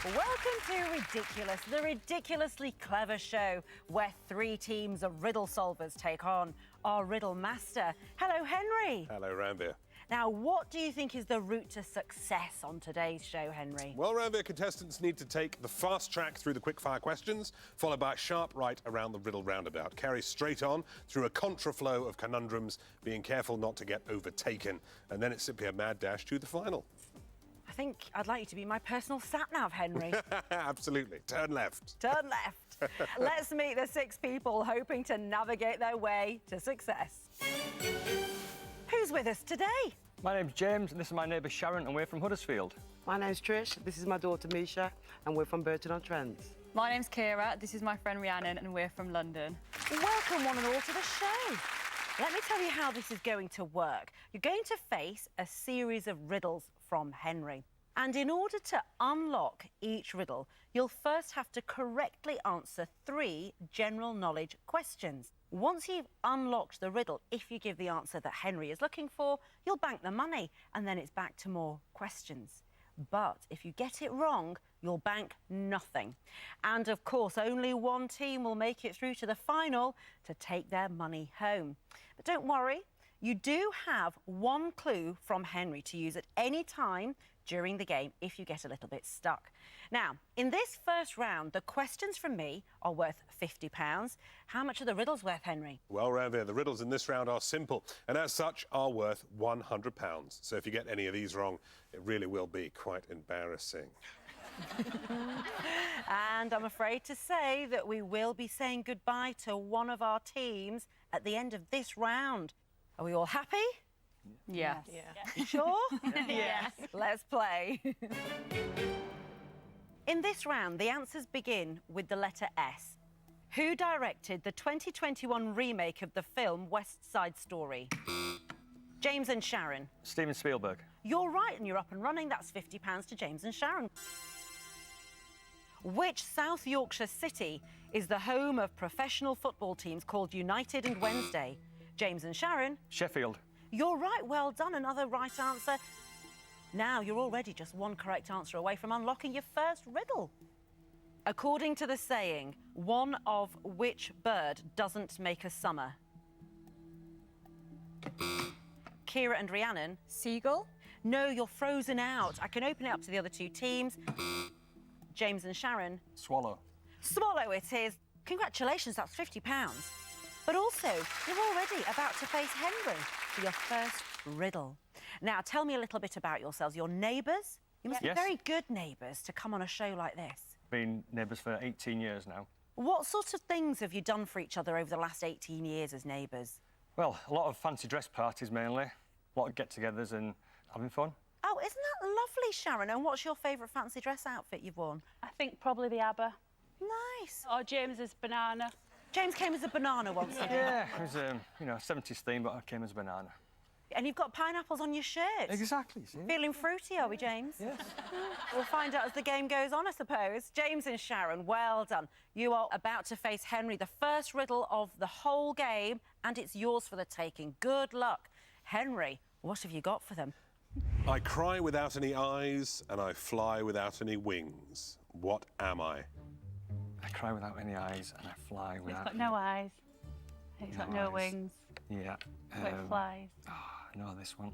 Welcome to Ridiculous, the ridiculously clever show where three teams of riddle solvers take on our riddle master. Hello, Henry. Hello, Ranveer. Now, what do you think is the route to success on today's show, Henry? Well, Ranveer, contestants need to take the fast track through the quickfire questions, followed by a sharp right around the riddle roundabout. Carry straight on through a contraflow of conundrums, being careful not to get overtaken. And then it's simply a mad dash to the final. I think I'd like you to be my personal sat-nav, Henry. Absolutely. Turn left. Turn left. Let's meet the six people hoping to navigate their way to success. Who's with us today? My name's James, and this is my neighbour Sharon, and we're from Huddersfield. My name's Trish, this is my daughter Misha, and we're from Burton-on-Trent. My name's Kira, this is my friend Rhiannon, and we're from London. Welcome one and all to the show. Let me tell you how this is going to work. You're going to face a series of riddles from Henry. And in order to unlock each riddle, you'll first have to correctly answer 3 general knowledge questions. Once you've unlocked the riddle, if you give the answer that Henry is looking for, you'll bank the money, and then it's back to more questions. But if you get it wrong, you'll bank nothing. And of course, only one team will make it through to the final to take their money home. But don't worry, you do have 1 clue from Henry to use at any time during the game if you get a little bit stuck. Now, in this first round, the questions from me are worth £50. How much are the riddles worth, Henry? Well, Ranveer, the riddles in this round are simple, and as such are worth £100. So if you get any of these wrong, it really will be quite embarrassing. And I'm afraid to say that we will be saying goodbye to one of our teams at the end of this round. Are we all happy? Yes. You sure? Yes. Let's play. In this round, the answers begin with the letter S. Who directed the 2021 remake of the film West Side Story? James and Sharon. Steven Spielberg. You're right, and you're up and running. That's £50 to James and Sharon. Which South Yorkshire city is the home of professional football teams called United and Wednesday? James and Sharon. Sheffield. You're right, well done, another right answer. Now you're already just 1 correct answer away from unlocking your first riddle. According to the saying, one of which bird doesn't make a summer? Kira and Rhiannon. Seagull? No, you're frozen out. I can open it up to the other 2 teams. James and Sharon. Swallow. Swallow it is. Congratulations, that's £50. But also, you're already about to face Henry for your first riddle. Now, tell me a little bit about yourselves. Your neighbours? You must be Yes. very good neighbours to come on a show like this. Been neighbours for 18 years now. What sort of things have you done for each other over the last 18 years as neighbours? Well, a lot of fancy dress parties mainly, a lot of get-togethers and having fun. Oh, isn't that lovely, Sharon? And what's your favourite fancy dress outfit you've worn? I think probably the ABBA. Nice. Or James's banana. James came as a banana once, didn't he? Yeah, it was, you know, 70s theme, but I came as a banana. And you've got pineapples on your shirt. Exactly, see? Feeling fruity, are we, James? Yes. We'll find out as the game goes on, I suppose. James and Sharon, well done. You are about to face Henry, the first riddle of the whole game, and it's yours for the taking. Good luck. Henry, what have you got for them? I cry without any eyes, and I fly without any wings. What am I? I cry without any eyes and I fly It's without... got no eyes. It's got no eyes. wings. Yeah. So it flies. Oh, I know this one.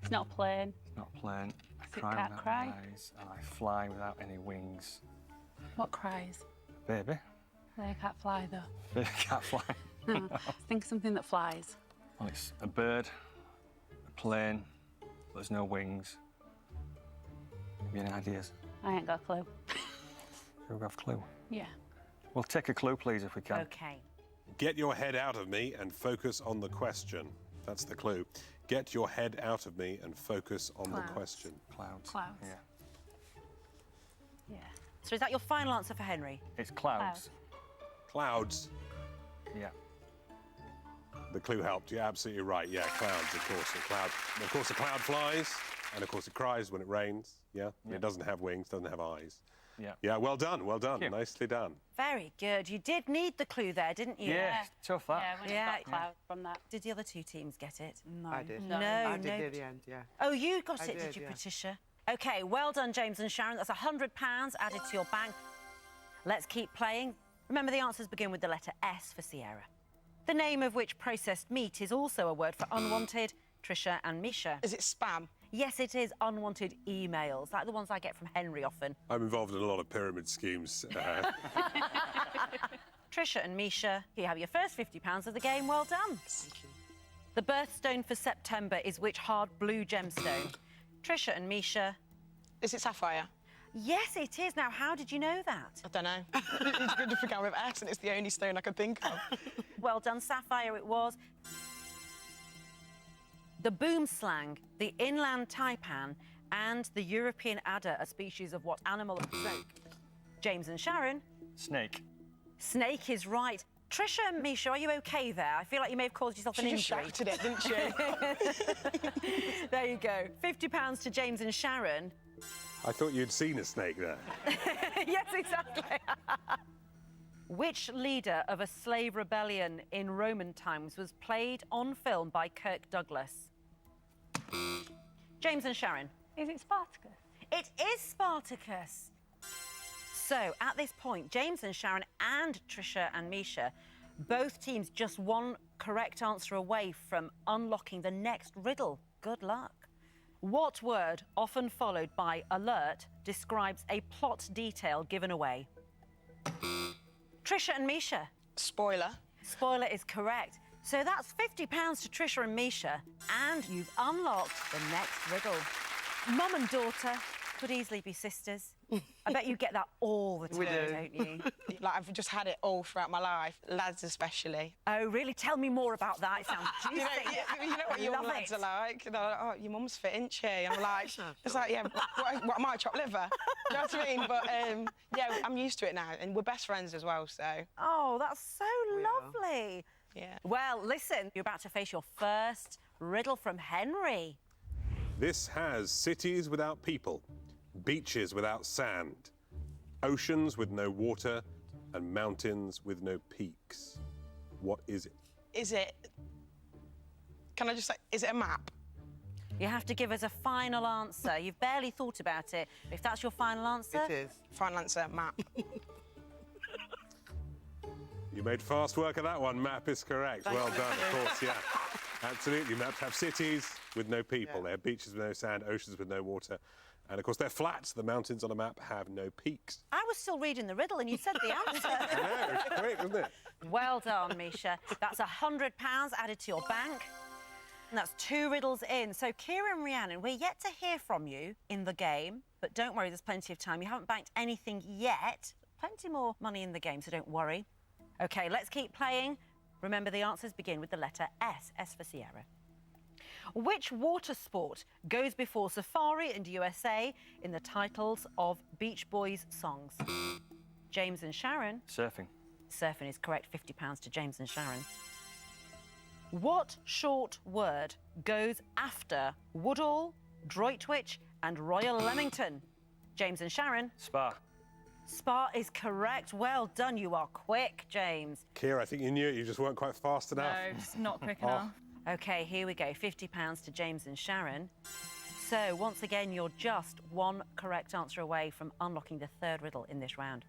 It's not a plane. It's not a plane. I So it cry can't without cry? any eyes and I fly without any wings. What cries? Baby. They can't fly though. Baby can't fly. Think of something that flies. Well, it's a bird, a plane, but there's no wings. Have you any ideas? I ain't got a clue. Do we have a clue? Yeah. Well, take a clue, please, if we can. OK. Get your head out of me and focus on the question. That's the clue. Get your head out of me and focus on the Clouds. question. Clouds. Clouds. Yeah. Yeah. So is that your final answer for Henry? It's clouds. Clouds. Yeah. The clue helped. You're absolutely right. Yeah, clouds, of course. A cloud. And of course, a cloud flies, and of course, it cries when it rains. Yeah. And it doesn't have wings, doesn't have eyes. Yeah. Yeah, well done, well done. Thank you. Nicely done. Very good. You did need the clue there, didn't you? Yeah, tough that. Yeah, when Yeah. it got cloud from that. Did the other 2 teams get it? No. I did. No, I did no. near the end, yeah. Oh, you got I it, did did, you, yeah. Patricia? OK, well done, James and Sharon. That's £100 added to your bank. Let's keep playing. Remember, the answers begin with the letter S for Sierra. The name of which processed meat is also a word for unwanted, Trisha and Misha. Is it spam? Yes, it is unwanted emails, like the ones I get from Henry often. I'm involved in a lot of pyramid schemes. Trisha and Misha, you have your first £50 of the game. Well done. The birthstone for September is which hard blue gemstone? Trisha and Misha. Is it sapphire? Yes, it is. Now, how did you know that? I don't know. It's good to figure out with S, and it's the only stone I could think of. Well done, sapphire it was. The boomslang, the inland taipan, and the European adder are species of what animal? Snake. James and Sharon. Snake. Snake is right. Trisha and Misha, are you OK there? I feel like you may have caused yourself an She just injury. shouted it, didn't she? There you go. £50 to James and Sharon. I thought you'd seen a snake there. Yes, exactly. Which leader of a slave rebellion in Roman times was played on film by Kirk Douglas? James and Sharon. Is it Spartacus? It is Spartacus. So, at this point, James and Sharon and Trisha and Misha, both teams just one correct answer away from unlocking the next riddle. Good luck. What word, often followed by alert, describes a plot detail given away? Trisha and Misha. Spoiler. Spoiler is correct. So that's £50 to Trisha and Misha, and you've unlocked the next riddle. Mum and daughter could easily be sisters. I bet you get that all the time, We do. don't you? Like, I've just had it all throughout my life, lads especially. Oh, really? Tell me more about that. It sounds juicy. You know what young Love lads it. are like? They're like, oh, your mum's fit, isn't she? And I'm like, it's like, yeah, what am I, chopped liver? You know what I mean? But, yeah, I'm used to it now, and we're best friends as well, so, Oh, that's so lovely. yeah. Well, listen, you're about to face your first riddle from Henry. This has cities without people, beaches without sand, oceans with no water, and mountains with no peaks. What is it? Is it, can I just say, is it a map? You have to give us a final answer. You've barely thought about it. If that's your final answer... It is. Final answer, map. You made fast work of that one. Map is correct. Well done, of course, yeah. Absolutely. Maps have cities with no people. They have beaches with no sand, oceans with no water. And, of course, they're flat. The mountains on a map have no peaks. I was still reading the riddle and you said the answer. I know, it's quick, isn't it? Well done, Misha. That's £100 added to your bank. And that's 2 riddles in. So, Kira and Rhiannon, we're yet to hear from you in the game. But don't worry, there's plenty of time. You haven't banked anything yet. Plenty more money in the game, so don't worry. OK, let's keep playing. Remember, the answers begin with the letter S. S for Sierra. Which water sport goes before Safari and USA in the titles of Beach Boys songs? James and Sharon. Surfing. Surfing is correct. £50 to James and Sharon. What short word goes after Woodall, Droitwich and Royal Leamington? James and Sharon. Spa. Spa is correct. Well done. You are quick, James. Kira, I think you knew it. You just weren't quite fast enough. No, just not quick enough. OK, here we go. £50 to James and Sharon. So, once again, you're just one correct answer away from unlocking the third riddle in this round.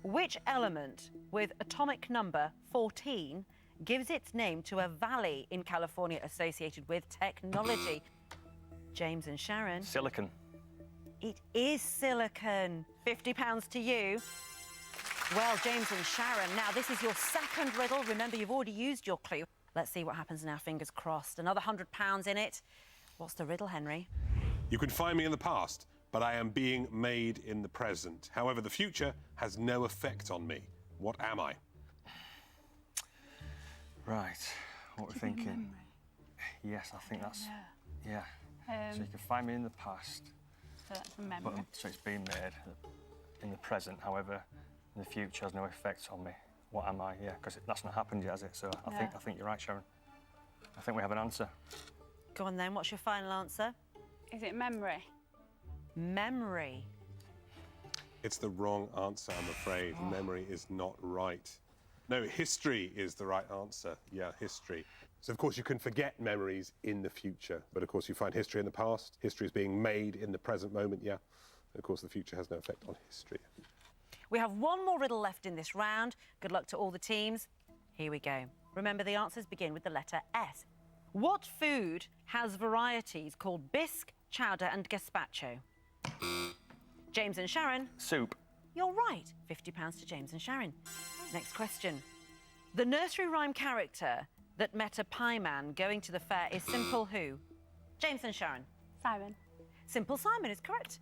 Which element with atomic number 14 gives its name to a valley in California associated with technology? James and Sharon. Silicon. It is silicon. £50 to you. Well, James and Sharon, now this is your second riddle. Remember, you've already used your clue. Let's see what happens now, fingers crossed. Another £100 in it. What's the riddle, Henry? You can find me in the past, but I am being made in the present. However, the future has no effect on me. What am I? Right. What we're thinking. Yes, I think that's... Yeah. So you can find me in the past, So that's a memory. but so it's been made in the present. However, the future has no effect on me. What am I? Yeah, because that's not happened yet, has it? So I think you're right, Sharon. I think we have an answer. Go on then, what's your final answer? Is it memory? Memory. It's the wrong answer, I'm afraid. Memory is not right. No, history is the right answer. Yeah, history. So, of course, you can forget memories in the future, but, of course, you find history in the past. History is being made in the present moment, yeah. And, of course, the future has no effect on history. We have one more riddle left in this round. Good luck to all the teams. Here we go. Remember, the answers begin with the letter S. What food has varieties called bisque, chowder and gazpacho? James and Sharon. Soup. You're right. £50 to James and Sharon. Next question. The nursery rhyme character that met a pie man going to the fair is Simple who? James and Sharon. Simon. Simple Simon is correct.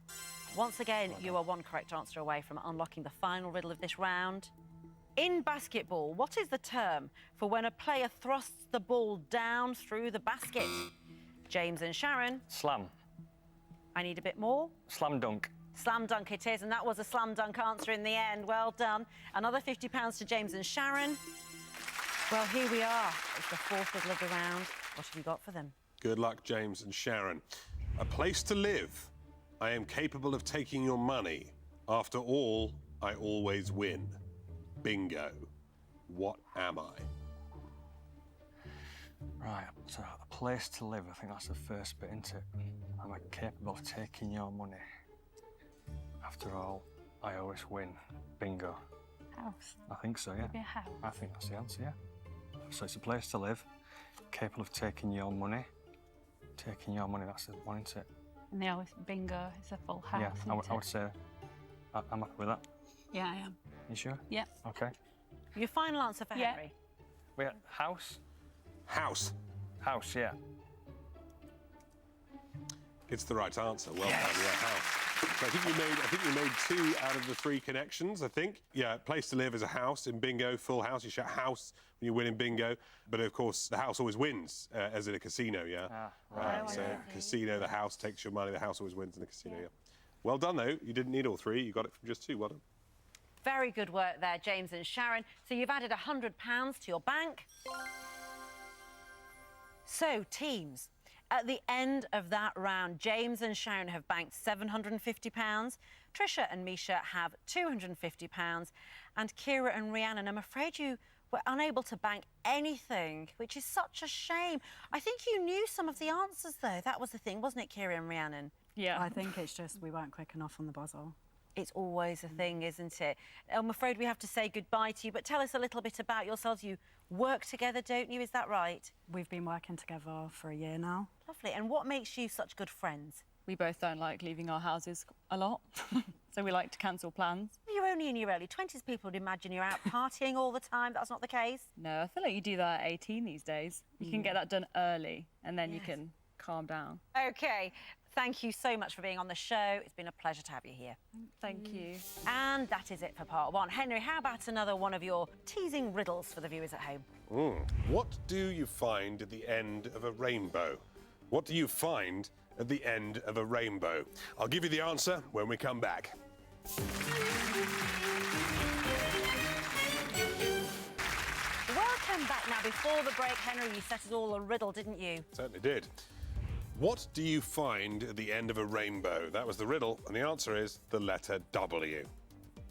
Once again, you are one correct answer away from unlocking the final riddle of this round. In basketball, what is the term for when a player thrusts the ball down through the basket? James and Sharon. Slam. I need a bit more. Slam dunk. Slam dunk it is, and that was a slam dunk answer in the end. Well done. Another £50 to James and Sharon. Well, here we are. It's the fourth riddle of the round. What have you got for them? Good luck, James and Sharon. A place to live. I am capable of taking your money. After all, I always win. Bingo. What am I? Right, so a place to live, I think that's the first bit, isn't it? Am I capable of taking your money? After all, I always win. Bingo. House. I think so, yeah. Be a house. I think that's the answer, yeah. So it's a place to live, capable of taking your money. Taking your money, that's the one, isn't it? And they always bingo. It's a full house. Yeah, I isn't would it? say I'm happy with that. Yeah, I am. You sure? Yeah. Okay. Your final answer for Yeah. Henry? Wait, house? House. House, yeah. It's the right answer. Well done, yeah, house. So I think you made 2 out of the 3 connections, I think. Yeah, place to live is a house in bingo, full house. You shout house when you win in bingo. But, of course, the house always wins, as in a casino, yeah? Right. So casino, the house takes your money, the house always wins in the casino, yeah. Well done, though. You didn't need all 3. You got it from just 2. Well done. Very good work there, James and Sharon. So you've added £100 to your bank. So, teams, at the end of that round, James and Sharon have banked £750. Trisha and Misha have £250. And Kira and Rhiannon, I'm afraid you were unable to bank anything, which is such a shame. I think you knew some of the answers, though. That was the thing, wasn't it, Kira and Rhiannon? Yeah. I think it's just we weren't quick enough on the buzzer. It's always a thing, isn't it? I'm afraid we have to say goodbye to you, but tell us a little bit about yourselves. You work together, don't you? Is that right? We've been working together for a year now. Lovely. And what makes you such good friends? We both don't like leaving our houses a lot, so we like to cancel plans. You're only in your early 20s. People would imagine you're out partying all the time. That's not the case. No, I feel like you do that at 18 these days. You can get that done early, and then you can calm down. OK. Thank you so much for being on the show. It's been a pleasure to have you here. Thank you. And that is it for part 1. Henry, how about another one of your teasing riddles for the viewers at home? What do you find at the end of a rainbow? What do you find at the end of a rainbow? I'll give you the answer when we come back. Welcome back. Now, before the break, Henry, you set us all a riddle, didn't you? Certainly did. What do you find at the end of a rainbow? That was the riddle, and the answer is the letter W.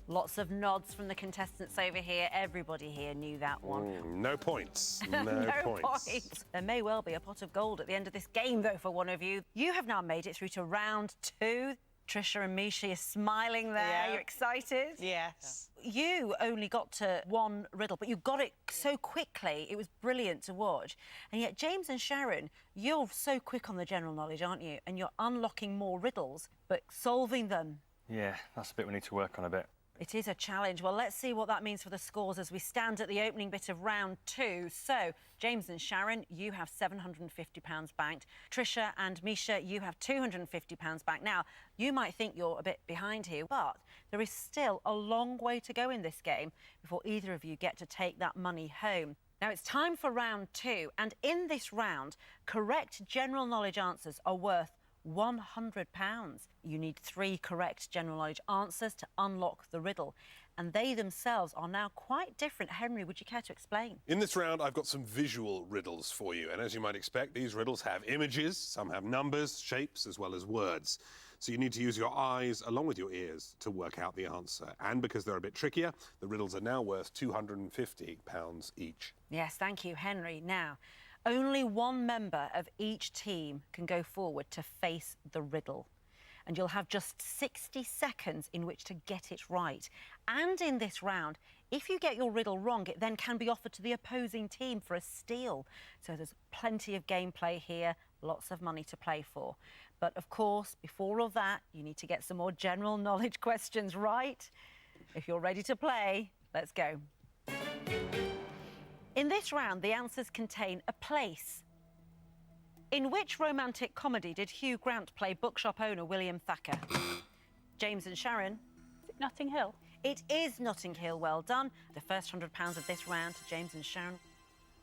Lots of nods from the contestants over here. Everybody here knew that one. No points. No, points. There may well be a pot of gold at the end of this game, though, for one of you. You have now made it through to round 2. Trisha and Misha, you're smiling there. Yeah. You're excited? Yes. You only got to 1 riddle, but you got it so quickly. It was brilliant to watch. And yet, James and Sharon, you're so quick on the general knowledge, aren't you? And you're unlocking more riddles, but solving them. Yeah, that's a bit we need to work on a bit. It is a challenge. Well, let's see what that means for the scores as we stand at the opening bit of round 2. So, James and Sharon, you have £750 banked. Trisha and Misha, you have £250 banked. Now, you might think you're a bit behind here, but there is still a long way to go in this game before either of you get to take that money home. Now, it's time for round 2, and in this round, correct general knowledge answers are worth £100. You need 3 correct general knowledge answers to unlock the riddle. And they themselves are now quite different. Henry, would you care to explain? In this round, I've got some visual riddles for you. And as you might expect, these riddles have images, some have numbers, shapes, as well as words. So you need to use your eyes along with your ears to work out the answer. And because they're a bit trickier, the riddles are now worth £250 each. Yes, thank you, Henry. Now, Only one member of each team can go forward to face the riddle. And you'll have just 60 seconds in which to get it right. And in this round, if you get your riddle wrong, it then can be offered to the opposing team for a steal. So there's plenty of gameplay here, lots of money to play for. But of course, before all that, you need to get some more general knowledge questions right. If you're ready to play, let's go. In this round, the answers contain a place. In which romantic comedy did Hugh Grant play bookshop owner William Thacker? James and Sharon. Is it Notting Hill? It is Notting Hill, well done. The first £100 of this round to James and Sharon.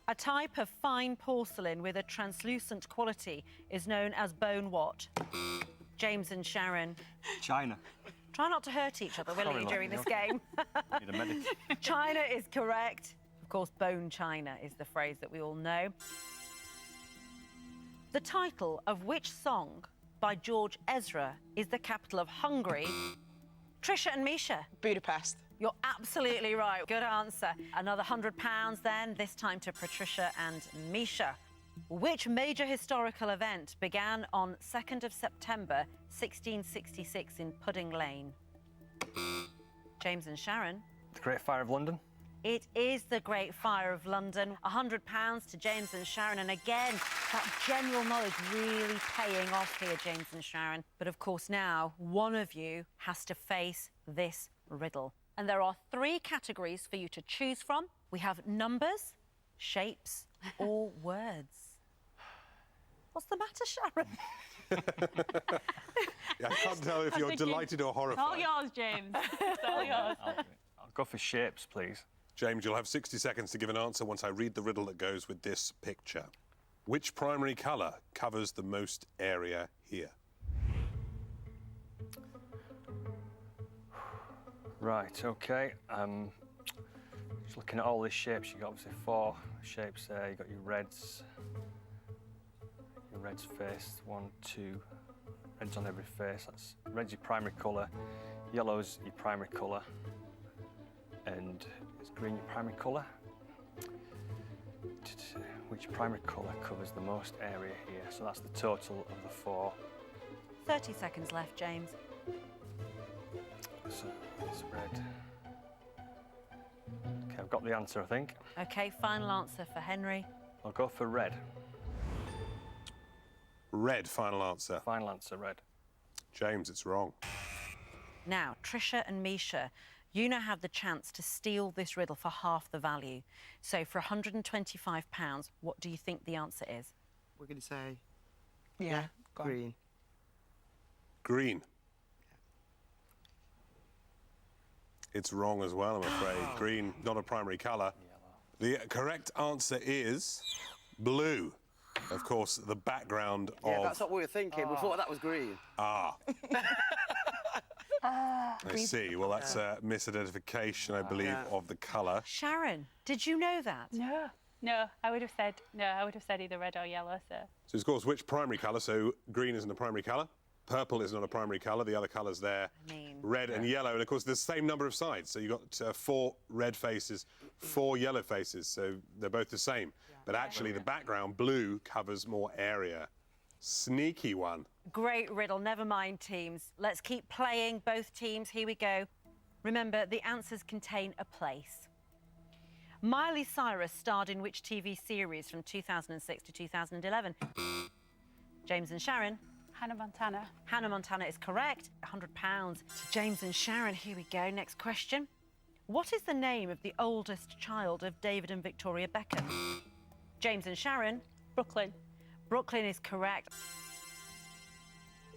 A type of fine porcelain with a translucent quality is known as bone what? James and Sharon. China. Try not to hurt each other, will you, during this game? Need a medic. China is correct. Of course, bone china is the phrase that we all know. The title of which song by George Ezra is the capital of Hungary? Trisha and Misha. Budapest. You're absolutely right. Good answer. Another £100 then, this time to Patricia and Misha. Which major historical event began on 2nd of September 1666 in Pudding Lane? James and Sharon. The Great Fire of London. It is the Great Fire of London. £100 to James and Sharon. And again, that general knowledge really paying off here, James and Sharon. But of course now, one of you has to face this riddle. And there are 3 categories for you to choose from. We have numbers, shapes, or words. What's the matter, Sharon? Yeah, I can't tell if you're delighted or horrified. All yours, James. It's all yours. I'll go for shapes, please. James, you'll have 60 seconds to give an answer once I read the riddle that goes with this picture. Which primary colour covers the most area here? Right, OK. Just looking at all these shapes, you've got obviously 4 shapes there. You've got your reds. Your reds face, 1, 2. Reds on every face. That's red's your primary colour. Yellow's your primary colour. And is green your primary colour? Which primary colour covers the most area here? So that's the total of the 4. 30 seconds left, James. So it's red. OK, I've got the answer, I think. OK, final answer for Henry. I'll go for red. Red, final answer. Final answer, red. James, it's wrong. Now, Trisha and Misha, you now have the chance to steal this riddle for half the value. So for £125, what do you think the answer is? We're going to say Yeah, go on. green. Green. It's wrong as well, I'm afraid. Green, not a primary colour. The correct answer is blue. Of course, the background Yeah, of... that's what we were thinking. We thought that was green. Ah. I see. Well, that's a misidentification, I believe, of the colour. Sharon, did you know that? No. No, I would have said either red or yellow, so. So, of course, which primary colour? So, green isn't a primary colour. Purple is not a primary colour. The other colours there, red and yellow. And, of course, there's the same number of sides. So you've got 4 red faces, 4 yellow faces. So they're both the same. But actually, the background, blue, covers more area. Sneaky one. Great riddle. Never mind, teams. Let's keep playing, both teams. Here we go. Remember, the answers contain a place. Miley Cyrus starred in which TV series from 2006 to 2011? James and Sharon. Hannah Montana. Hannah Montana is correct. £100 to James and Sharon. Here we go. Next question. What is the name of the oldest child of David and Victoria Beckham? James and Sharon. Brooklyn. Brooklyn is correct.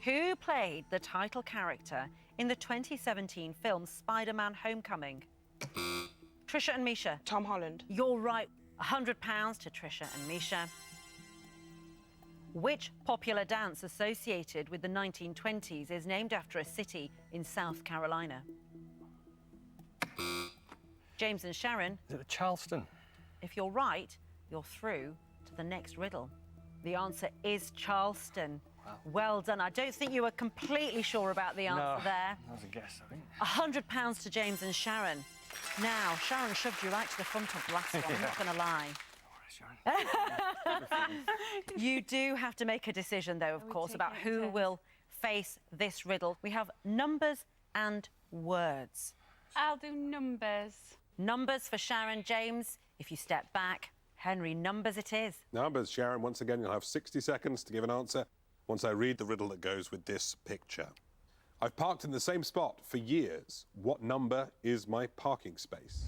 Who played the title character in the 2017 film Spider-Man Homecoming? Trisha and Misha. Tom Holland. You're right. £100 to Trisha and Misha. Which popular dance associated with the 1920s is named after a city in South Carolina? James and Sharon. Is it Charleston? If you're right, you're through to the next riddle. The answer is Charleston. Wow. Well done. I don't think you were completely sure about the answer there. That was a guess, I think. £100 to James and Sharon. Now, Sharon shoved you right to the front of the last one, I'm not going to lie. Sharon. You do have to make a decision, though, of course, about taking it in who turns? will face this riddle. We have numbers and words. I'll do numbers. Numbers for Sharon. James, if you step back. Henry, numbers it is. Numbers, Sharon. Once again, you'll have 60 seconds to give an answer once I read the riddle that goes with this picture. I've parked in the same spot for years. What number is my parking space?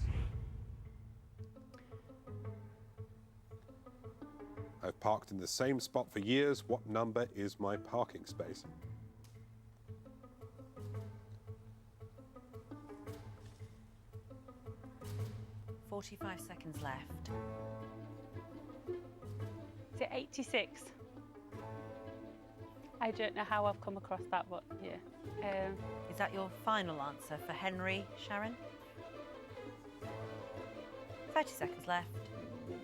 I've parked in the same spot for years. What number is my parking space? "45 seconds left. Is it 86? I don't know how I've come across that, but yeah. Is that your final answer for Henry, Sharon? 30 seconds left.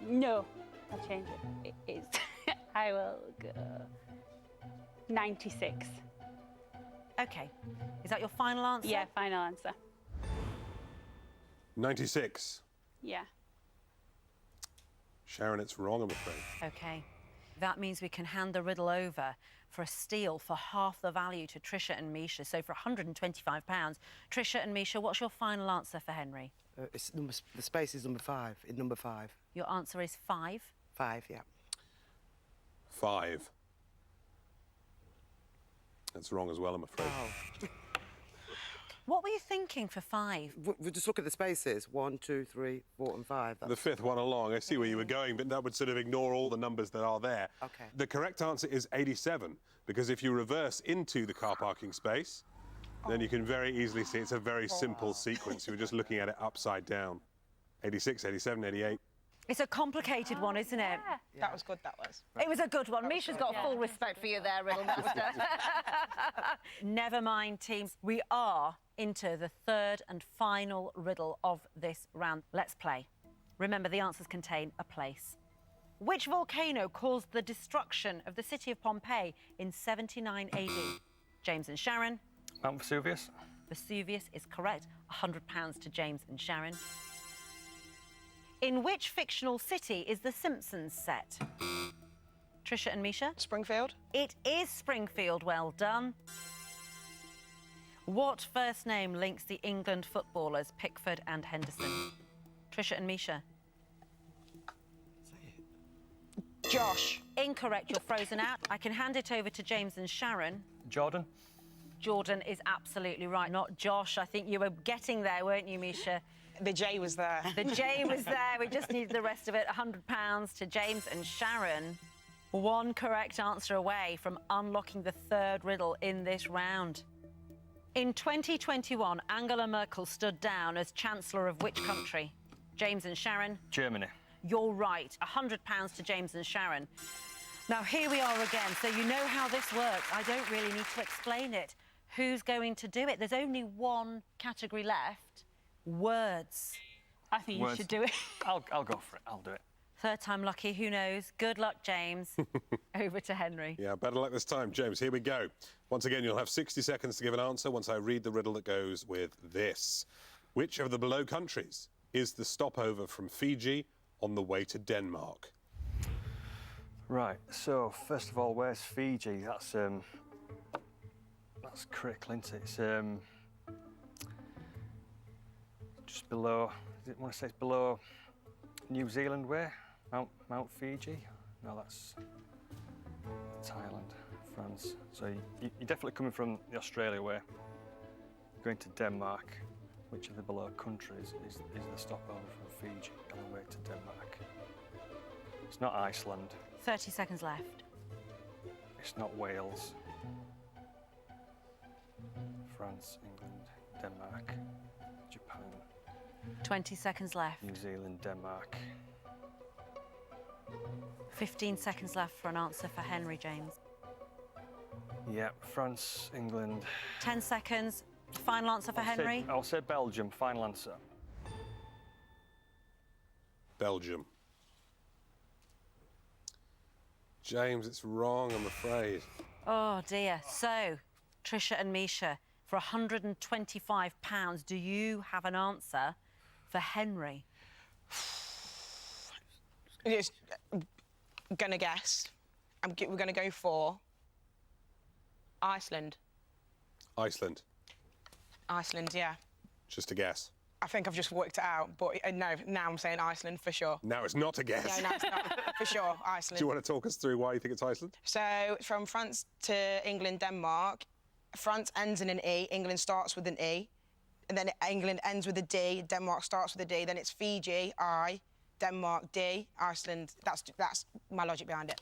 No, I'll change it. It is. I will go 96. OK. Is that your final answer? Yeah, final answer. 96. Yeah. Sharon, it's wrong, I'm afraid. OK. That means we can hand the riddle over for a steal for half the value to Trisha and Misha, so for £125. Trisha and Misha, what's your final answer for Henry? The space is number 5, in number 5. Your answer is 5. 5, yeah. 5. That's wrong as well, I'm afraid. Oh. What were you thinking for 5? We just look at the spaces. 1, 2, 3, 4 and 5. The fifth one along. I see where you were going, but that would sort of ignore all the numbers that are there. OK. The correct answer is 87, because if you reverse into the car parking space, then you can very easily see it's a very simple sequence. You were just looking at it upside down. 86, 87, 88. It's a complicated one, isn't it? Yeah. That was good, that was. It was a good one. Misha's got full respect for you there, Riddle Master. Never mind, teams. We are into the third and final riddle of this round. Let's play. Remember, the answers contain a place. Which volcano caused the destruction of the city of Pompeii in 79 AD? James and Sharon. Mount Vesuvius. Vesuvius is correct. £100 to James and Sharon. In which fictional city is The Simpsons set? Trisha and Misha? Springfield? It is Springfield. Well done. What first name links the England footballers Pickford and Henderson? Trisha and Misha? Josh? Incorrect. You're frozen out. I can hand it over to James and Sharon. Jordan. Jordan is absolutely right, not Josh. I think you were getting there, weren't you, Misha? The J was there. The J was there. We just needed the rest of it. £100 to James and Sharon. One correct answer away from unlocking the third riddle in this round. In 2021, Angela Merkel stood down as Chancellor of which country? James and Sharon? Germany. You're right. £100 to James and Sharon. Now, here we are again. So you know how this works. I don't really need to explain it. Who's going to do it? There's only one category left. Words. I think you Words. should do it. I'll go for it. I'll do it. Third time lucky, who knows? Good luck, James. Over to Henry. Yeah, better luck this time. James, here we go. Once again, you'll have 60 seconds to give an answer once I read the riddle that goes with this. Which of the below countries is the stopover from Fiji on the way to Denmark? Right. So first of all, where's Fiji? That's critical, isn't it? It's just below. I want to say it's below New Zealand way. Mount Fiji. No, that's Thailand, France. So you're definitely coming from the Australia way, going to Denmark. Which of the below countries is the stopover from Fiji on the way to Denmark? It's not Iceland. 30 seconds left. It's not Wales. France, England, Denmark, Japan, 20 seconds left. New Zealand, Denmark. 15 seconds left for an answer for Henry, James. Yeah, France, England. 10 seconds. Final answer for Henry. I'll say Belgium. Final answer. Belgium. James, it's wrong, I'm afraid. Oh, dear. So, Trisha and Misha, for £125, do you have an answer for Henry? Just gonna guess. We're gonna go for Iceland. Iceland. Iceland, yeah. Just a guess. I think I've just worked it out, but no, now I'm saying Iceland for sure. Now it's not a guess. No, no, it's not. For sure, Iceland. Do you want to talk us through why you think it's Iceland? So, from France to England, Denmark, France ends in an E, England starts with an E, and then England ends with a D, Denmark starts with a D, then it's Fiji, I, Denmark, D, Iceland. That's my logic behind it.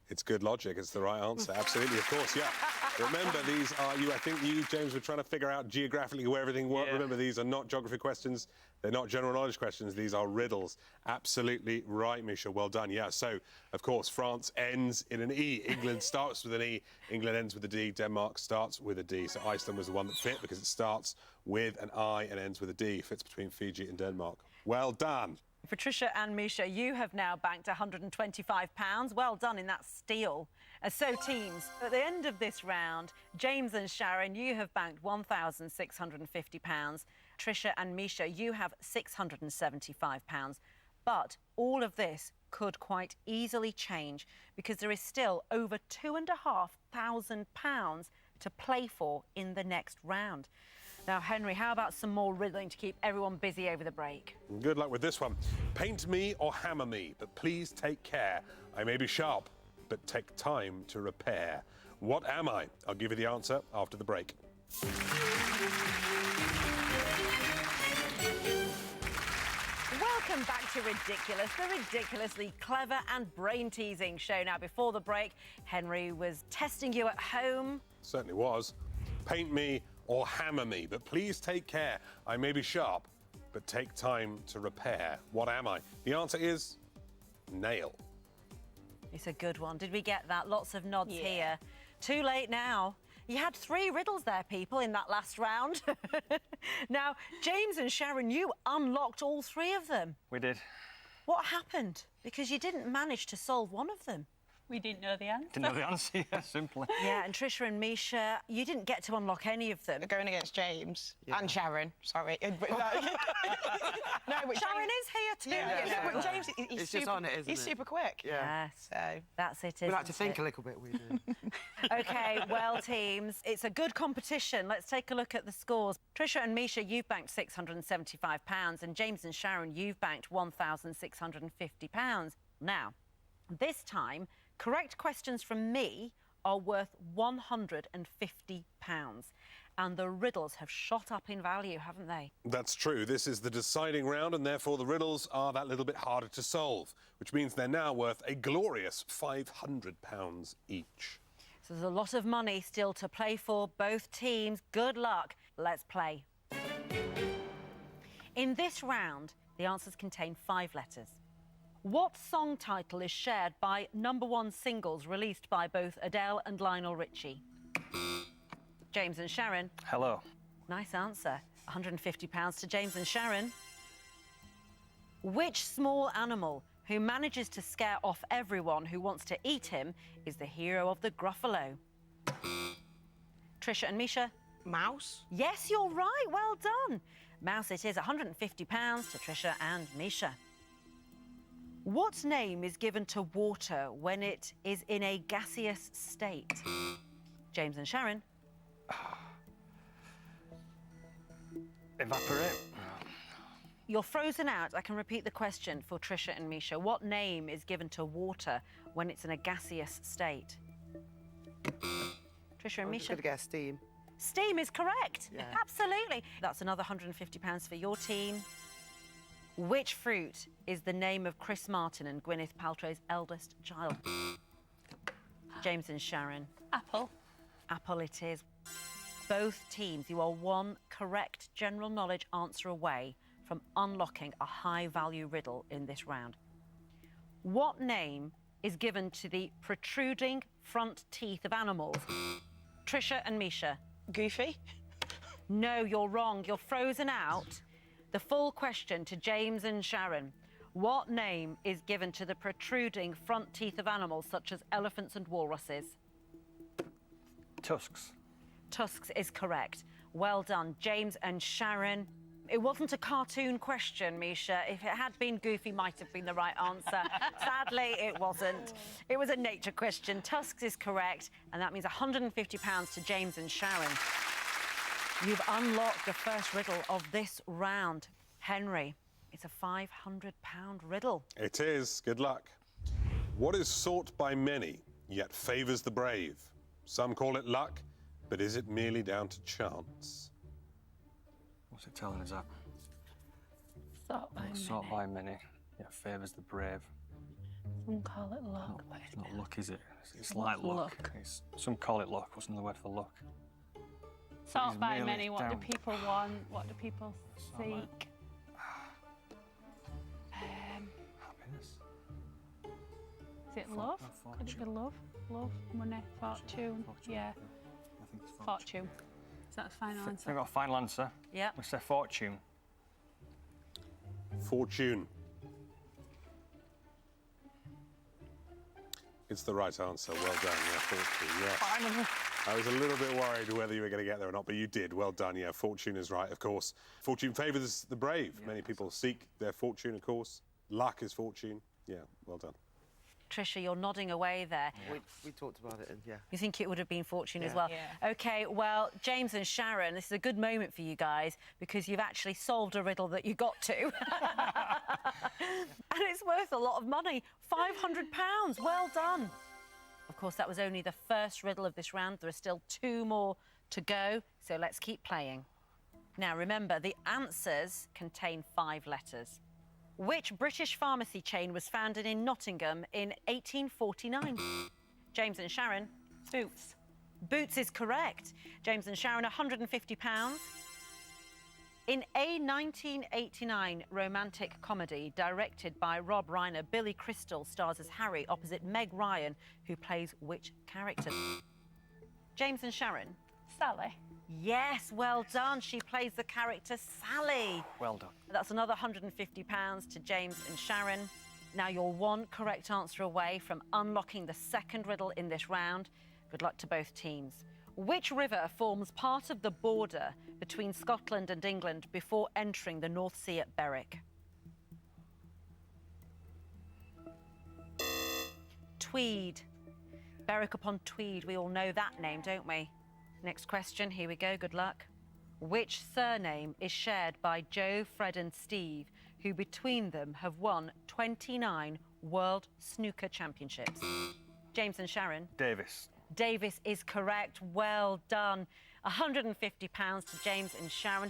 It's good logic. It's the right answer. Absolutely, of course, yeah. Remember, these are I think you, James, were trying to figure out geographically where everything was. Yeah. Remember, these are not geography questions. They're not general knowledge questions. These are riddles. Absolutely right, Misha. Well done. Yeah, so, of course, France ends in an E. England starts with an E. England ends with a D. Denmark starts with a D. So Iceland was the one that fit because it starts with an I and ends with a D. Fits between Fiji and Denmark. Well done. Patricia and Misha, you have now banked £125. Well done in that steal. So, teams, at the end of this round, James and Sharon, you have banked £1,650. Tricia and Misha, you have £675. But all of this could quite easily change because there is still over £2,500 to play for in the next round. Now, Henry, how about some more riddling to keep everyone busy over the break? Good luck with this one. Paint me or hammer me, but please take care. I may be sharp, but take time to repair. What am I? I'll give you the answer after the break. Welcome back to Ridiculous, the ridiculously clever and brain-teasing show. Now, before the break, Henry was testing you at home. Certainly was. Paint me or hammer me, but please take care. I may be sharp, but take time to repair. What am I? The answer is nail. It's a good one. Did we get that? Lots of nods here. Too late now. You had 3 riddles there, people, in that last round. Now, James and Sharon, you unlocked all 3 of them. We did. What happened? Because you didn't manage to solve one of them. We didn't know the answer. Didn't know the answer, yeah, simply. Yeah, and Tricia and Misha, you didn't get to unlock any of them. Going against James and Sharon, sorry. No, but Sharon is here too. Yeah, but James, he's It's super, just on it, isn't he's it? super quick. Yeah. Yes, So that's it, We like to isn't think it? a little bit, we do. OK, well, teams, it's a good competition. Let's take a look at the scores. Tricia and Misha, you've banked £675, and James and Sharon, you've banked £1,650. Now, this time, correct questions from me are worth £150. And the riddles have shot up in value, haven't they? That's true. This is the deciding round, and therefore the riddles are that little bit harder to solve, which means they're now worth a glorious £500 each. So there's a lot of money still to play for. Both teams, good luck. Let's play. In this round, the answers contain 5 letters. What song title is shared by #1 singles released by both Adele and Lionel Richie? James and Sharon. Hello. Nice answer. £150 to James and Sharon. Which small animal who manages to scare off everyone who wants to eat him is the hero of the Gruffalo? Tricia and Misha. Mouse. Yes, you're right. Well done. Mouse it is. £150 to Tricia and Misha. What name is given to water when it is in a gaseous state? James and Sharon. Evaporate. You're frozen out. I can repeat the question for Tricia and Misha. What name is given to water when it's in a gaseous state? Tricia and I'm just Misha. going to get steam. Steam is correct. Yeah. Absolutely. That's another £150 for your team. Which fruit is the name of Chris Martin and Gwyneth Paltrow's eldest child? James and Sharon. Apple. Apple it is. Both teams, you are 1 correct general knowledge answer away from unlocking a high-value riddle in this round. What name is given to the protruding front teeth of animals? Tricia and Misha. Goofy. No, you're wrong. You're frozen out. The full question to James and Sharon. What name is given to the protruding front teeth of animals such as elephants and walruses? Tusks. Tusks is correct. Well done, James and Sharon. It wasn't a cartoon question, Misha. If it had been, Goofy might have been the right answer. Sadly, it wasn't. It was a nature question. Tusks is correct, and that means £150 to James and Sharon. You've unlocked the first riddle of this round. Henry, it's a £500 riddle. It is. Good luck. What is sought by many, yet favours the brave? Some call it luck, but is it merely down to chance? What's it telling us that? Sought Sought by many, yet favours the brave. Some call it luck. It's not luck, is it? It's like luck. Some call it luck. What's another word for luck? Sought by merely many. What do down. people want? What do people seek? Happiness. Is it love? Could it be love? Love, money, fortune. Yeah, I think it's fortune. Is that a final I think answer? I've got a final answer. Yeah. We say fortune. Fortune. It's the right answer. Well done. Yeah, fortune. Yeah. Finally. I was a little bit worried whether you were going to get there or not, but you did. Well done. Yeah, fortune is right, of course. Fortune favours the brave. Many people seek their fortune, of course. Luck is fortune. Yeah, well done. Tricia, you're nodding away there. We talked about it, and yeah. You think it would have been fortune as Yeah. well? Yeah. OK, well, James and Sharon, this is a good moment for you guys because you've actually solved a riddle that you got to. And it's worth a lot of money. £500. Well done. Of course, that was only the first riddle of this round. There are still 2 more to go, so let's keep playing. Now, remember, the answers contain 5 letters. Which British pharmacy chain was founded in Nottingham in 1849? James and Sharon? Boots. Boots is correct. James and Sharon, £150. In a 1989 romantic comedy directed by Rob Reiner, Billy Crystal stars as Harry opposite Meg Ryan, who plays which character? James and Sharon? Sally. Yes, well done. She plays the character Sally. Well done. That's another £150 to James and Sharon. Now you're 1 correct answer away from unlocking the second riddle in this round. Good luck to both teams. Which river forms part of the border between Scotland and England before entering the North Sea at Berwick? Tweed. Berwick upon Tweed. We all know that name, don't we? Next question, here we go, good luck. Which surname is shared by Joe, Fred and Steve, who between them have won 29 World Snooker Championships? James and Sharon? Davis. Davis is correct, well done. £150 to James and Sharon.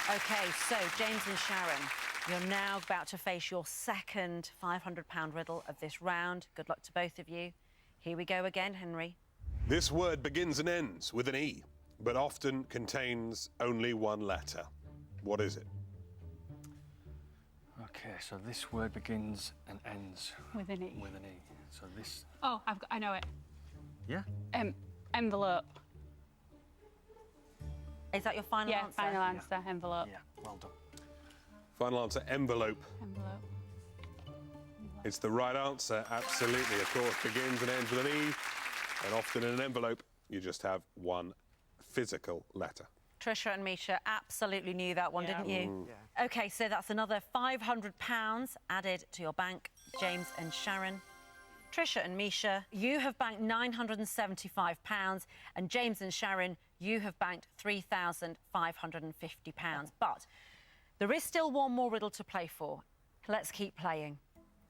OK, so James and Sharon, you're now about to face your second £500 riddle of this round. Good luck to both of you. Here we go again, Henry. This word begins and ends with an E, but often contains only 1 letter. What is it? Okay, so this word begins and ends With an E. with an E. So this. Oh, I know it. Yeah. Envelope. Is that your final answer? Final answer. Envelope. Yeah. Well done. Final answer, envelope. Envelope. It's the right answer, absolutely. Of course, begins and ends with an E, and often in an envelope, you just have 1 physical letter. Trisha and Misha absolutely knew that one, didn't you? Yeah. OK, so that's another £500 added to your bank, James and Sharon. Trisha and Misha, you have banked £975, and James and Sharon, you have banked £3,550. But there is still 1 more riddle to play for. Let's keep playing.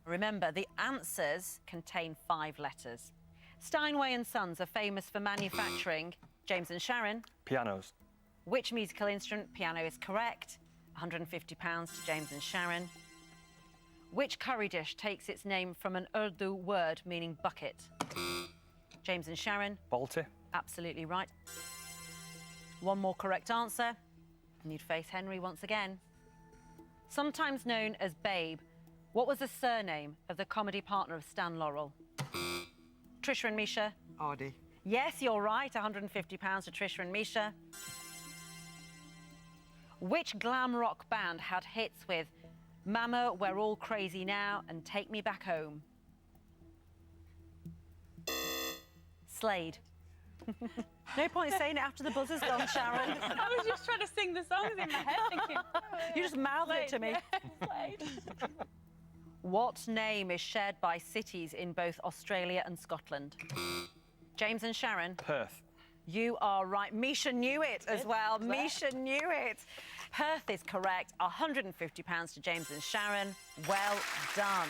Remember, the answers contain 5 letters. Steinway and Sons are famous for manufacturing, James and Sharon, Pianos. which musical instrument? Piano is correct. £150 to James and Sharon. Which curry dish takes its name from an Urdu word meaning bucket? James and Sharon? Balti. Absolutely right. 1 more correct answer, and you'd face Henry once again. Sometimes known as Babe, what was the surname of the comedy partner of Stan Laurel? Trisha and Misha? Ardy. Yes, you're right. £150 to Trisha and Misha. Which glam rock band had hits with Mama, We're All Crazy Now and Take Me Back Home? Slade. No point saying it after the buzzer's gone, Sharon. I was just trying to sing the songs in my head, thinking. You just mouthed it to me. What name is shared by cities in both Australia and Scotland? James and Sharon? Perth. You are right. Misha knew it as well. Misha knew it. Perth is correct. £150 to James and Sharon. Well done.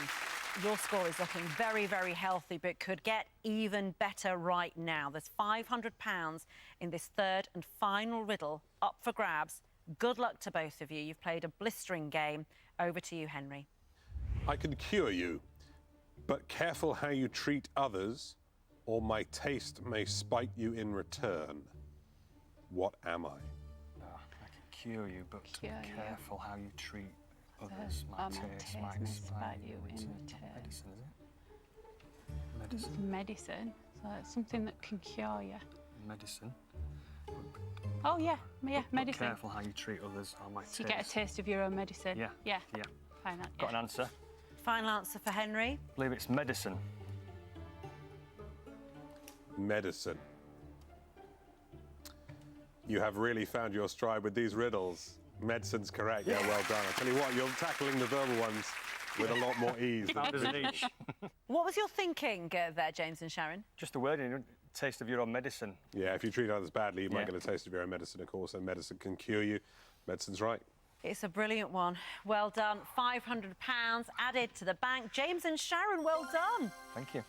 Your score is looking very, very healthy, but could get even better right now. There's £500 in this third and final riddle up for grabs. Good luck to both of you. You've played a blistering game. Over to you, Henry. I can cure you, but careful how you treat others, or my taste may spite you in return. What am I? I can cure you, but Cure you. careful how you treat others. My taste might spite you in return. Medicine, is it? Medicine. Medicine. So it's something that can cure you. Medicine. Oh, yeah. Yeah, But medicine. careful how you treat others, or my taste. So you get a taste of your own medicine. Yeah. Yeah. Yeah. Fine. Got an answer. Final answer for Henry. I believe it's medicine. Medicine. You have really found your stride with these riddles. Medicine's correct. Yeah, well done. I tell you what, you're tackling the verbal ones with a lot more ease. Founders in each. What was your thinking there, James and Sharon? Just a word in taste of your own medicine. Yeah, if you treat others badly, you might Yeah. get a taste of your own medicine, of course, and medicine can cure you. Medicine's right. It's a brilliant one. Well done. £500 added to the bank. James and Sharon, well done. Thank you.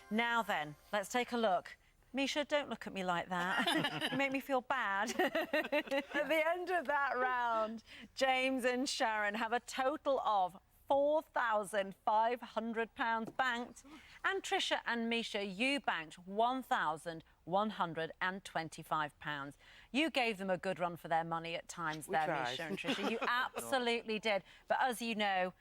Now then, let's take a look. Misha, don't look at me like that. You make me feel bad. At the end of that round, James and Sharon have a total of £4,500 banked. And Trisha and Misha, you banked £1,125. You gave them a good run for their money at times there, tried. Misha and Trisha. You absolutely did. But as you know,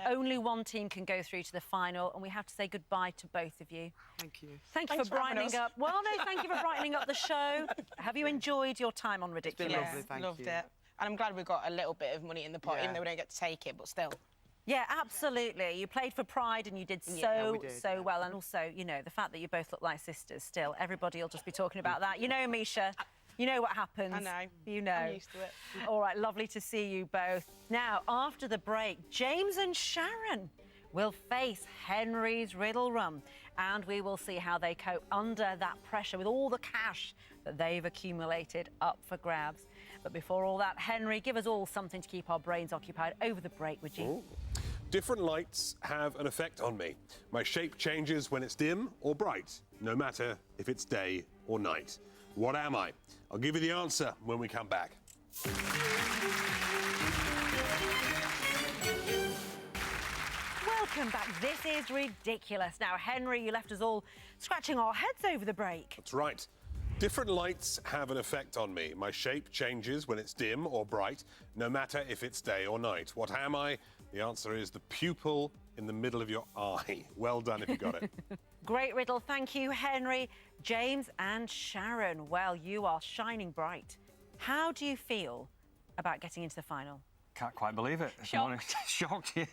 only one team can go through to the final, and we have to say goodbye to both of you. Thank you. Thank you Thanks for for having brightening us. up. Well, no, thank you for brightening up the show. Have you enjoyed your time on Ridiculous? been lovely, thank loved you. it. And I'm glad we got a little bit of money in the pot, Yeah. even though we don't get to take it, but still. Yeah, absolutely. You played for pride and you did Yeah, we did, so yeah. well. And also, you know, the fact that you both look like sisters still, everybody will just be talking about that. You know, Misha, you know what happens. I know. You know. I'm used to it. All right, lovely to see you both. Now, after the break, James and Sharon will face Henry's Riddle Run, and we will see how they cope under that pressure with all the cash that they've accumulated up for grabs. But before all that, Henry, give us all something to keep our brains occupied over the break, would you? Ooh. Different lights have an effect on me. My shape changes when it's dim or bright, no matter if it's day or night. What am I? I'll give you the answer when we come back. Welcome back. This is Ridiculous. Now, Henry, you left us all scratching our heads over the break. That's right. Different lights have an effect on me. My shape changes when it's dim or bright, no matter if it's day or night. What am I? The answer is the pupil in the middle of your eye. Well done if you got it. Great riddle. Thank you, Henry. James and Sharon, well, you are shining bright. How do you feel about getting into the final? Can't quite believe it. if I'm honest. Shocked, yeah.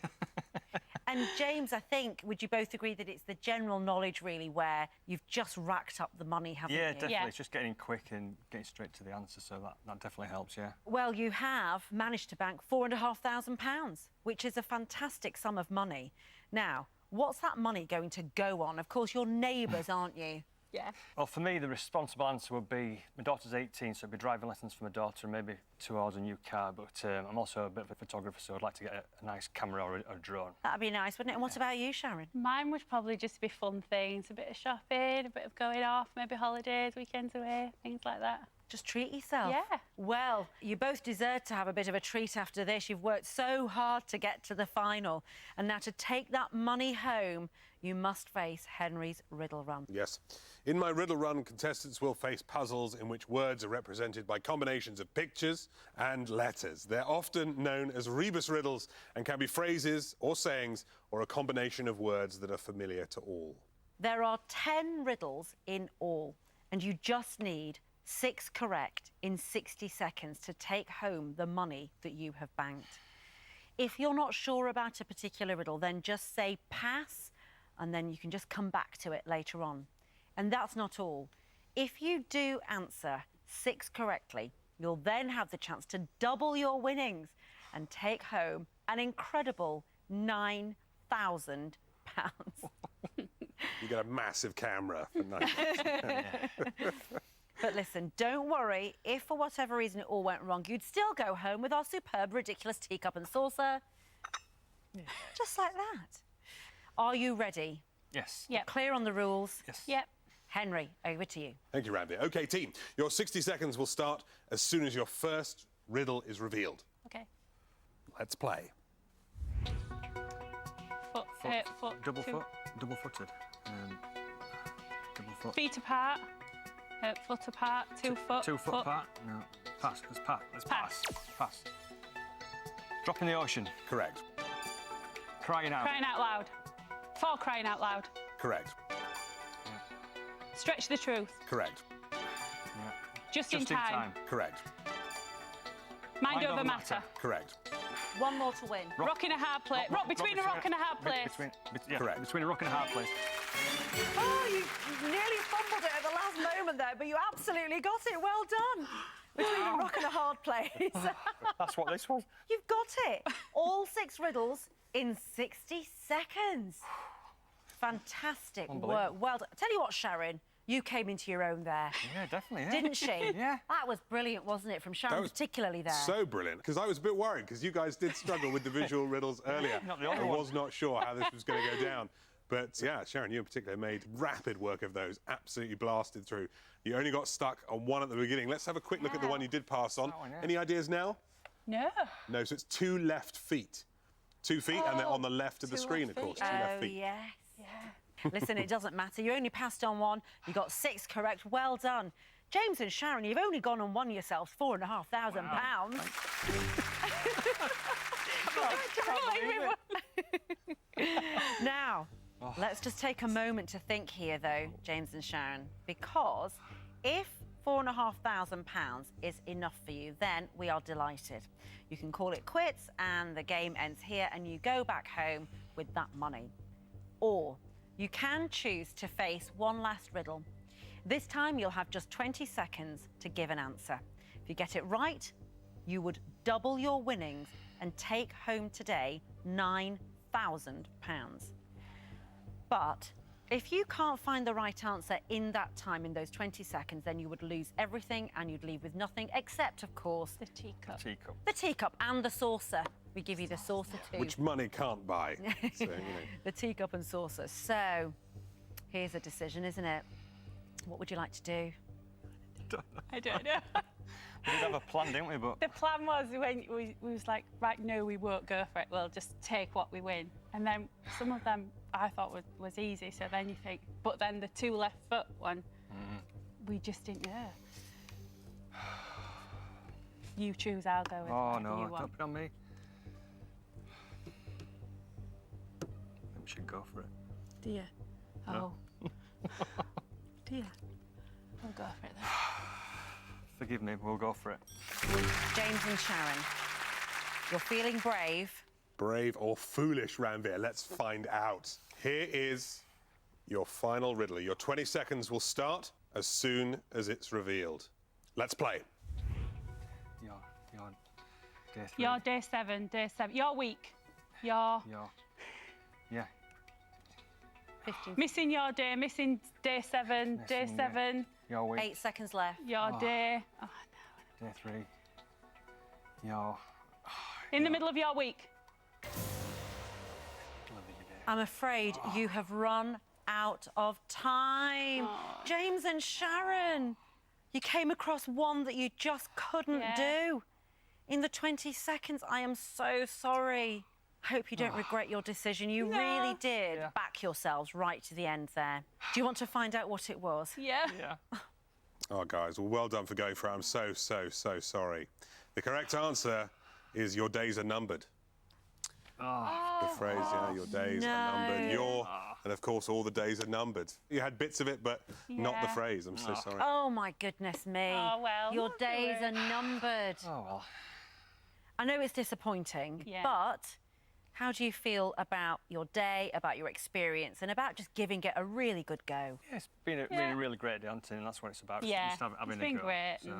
And James, I think, would you both agree that it's the general knowledge, really, where you've just racked up the money, haven't Yeah, you? definitely. Yeah. It's just getting quick and getting straight to the answer, so that definitely helps, yeah. Well, you have managed to bank £4,500, which is a fantastic sum of money. Now, what's that money going to go on? Of course, you're neighbours, aren't you? Yeah. Well, for me, the responsible answer would be, my daughter's 18, so it'd be driving lessons for my daughter and maybe towards a new car, but I'm also a bit of a photographer, so I'd like to get a nice camera or a drone. That'd be nice, wouldn't it? And what about you, Sharon? Mine would probably just be fun things, a bit of shopping, a bit of going off, maybe holidays, weekends away, things like that. Just treat yourself. Yeah. Well, you both deserve to have a bit of a treat after this. You've worked so hard to get to the final. And now to take that money home, you must face Henry's Riddle Run. Yes. In my riddle run, contestants will face puzzles in which words are represented by combinations of pictures and letters. They're often known as rebus riddles and can be phrases or sayings or a combination of words that are familiar to all. There are 10 riddles in all, and you just need 6 correct in 60 seconds to take home the money that you have banked. If you're not sure about a particular riddle, then just say pass, and then you can just come back to it later on. And that's not all. If you do answer 6 correctly, you'll then have the chance to double your winnings and take home an incredible £9,000. You get a massive camera for £9,000. But listen, don't worry. If for whatever reason it all went wrong, you'd still go home with our superb, ridiculous teacup and saucer. Yeah. Just like that. Are you ready? Yes. Yep. Clear on the rules? Yes. Yep. Henry, over to you. Thank you, Randy. OK, team, your 60 seconds will start as soon as your first riddle is revealed. Okay. Let's play. Foot. Double two. foot. Double-footed. Double foot. Feet apart. Foot apart. 2 foot. 2 foot apart. No. Pass. Let's pass. Let's pass. Pass. Drop in the ocean. Correct. Crying out. Crying out loud. For crying out loud. Correct. Stretch the truth. Correct. Yeah. Just in time. Correct. Mind over matter. Correct. One more to win. Rock in a hard place. Rock between a rock and a hard place. Correct. Between a rock and a hard place. Oh, you nearly fumbled it at the last moment there, but you absolutely got it. Well done. Between a rock and a hard place. That's what this was. You've got it. All 6 riddles in 60 seconds. Fantastic work. Well done. Tell you what, Sharon, you came into your own there. Yeah, definitely. Yeah. Didn't she? Yeah. That was brilliant, wasn't it, from Sharon particularly there? So brilliant, because I was a bit worried, because you guys did struggle with the visual riddles earlier. Not the only I one. was not sure how this was going to go down. But yeah, Sharon, you in particular made rapid work of those, absolutely blasted through. You only got stuck on one at the beginning. Let's have a quick look at the one you did pass on. one, yeah. Any ideas now? No. No, so it's 2 left feet. 2 feet, and they're on the left of the screen, of course. 2 left feet. Yes. Yeah. Listen, it doesn't matter. You only passed on 1. You got 6 correct. Well done. James and Sharon, you've only gone and won yourselves £4,500. Now, let's just take a moment to think here, though, James and Sharon, because if £4,500 is enough for you, then we are delighted. You can call it quits and the game ends here and you go back home with that money. Or you can choose to face one last riddle. This time you'll have just 20 seconds to give an answer. If you get it right, you would double your winnings and take home today £9,000. But if you can't find the right answer in that time, in those 20 seconds, then you would lose everything and you'd leave with nothing except, of course, The teacup. Teacup. the teacup and the saucer. We give you the saucer too. Which money can't buy. So, you know. The teacup and saucer. So, here's a decision, isn't it? What would you like to do? I don't know. We did have a plan, didn't we? But The plan was when we was like, right, no, we won't go for it. We'll just take what we win. And then some of them I thought was easy. So then you think, but then the 2 left foot one, we just didn't know. You choose, I'll go with oh whatever no, you want. don't put it on me. We should go for it. Do you? No. Oh. Do you? We'll go for it then. Forgive me, we'll go for it. James and Sharon, you're feeling brave. Brave or foolish, Ranveer? Let's find out. Here is your final riddle. Your 20 seconds will start as soon as it's revealed. Let's play. Your day 3. Your day 7, day 7. Your week. Your Yeah. 15. missing your day, missing day 7, day Missing, yeah. 7. Your week. 8 seconds left. Your day. Oh, Day 3. Your. in the middle of your week. I'm afraid you have run out of time. James and Sharon, you came across one that you just couldn't do. In the 20 seconds, I am so sorry. I hope you don't regret your decision. You really did back yourselves right to the end there. Do you want to find out what it was? Yeah. Yeah. Oh, guys, well done for going for it. I'm so sorry. The correct answer is your days are numbered. The phrase, your days are numbered. And of course, all the days are numbered. You had bits of it, but not the phrase. I'm so sorry. Oh, my goodness me. Oh, well. Your days are numbered. Oh well. I know it's disappointing, Yeah. but How do you feel about your day, about your experience, and about just giving it a really good go? Yeah, it's been a really great day hunting, and that's what it's about. Yeah, just having it's a been go. great. So.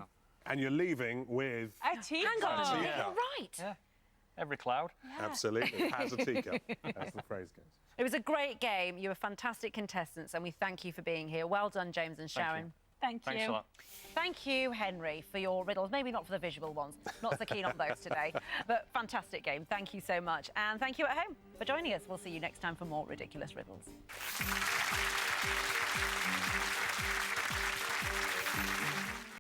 And you're leaving with... A teacup. Hang on, Yeah. you're right. Yeah, every cloud. Absolutely. Has a teacup, as the phrase goes. It was a great game. You were fantastic contestants, and we thank you for being here. Well done, James and Thank you. Sharon. Thank you. Thanks a lot. Thank you, Henry, for your riddles. Maybe not for the visual ones. Not so keen on those today. But fantastic game. Thank you so much. And thank you at home for joining us. We'll see you next time for more Ridiculous Riddles.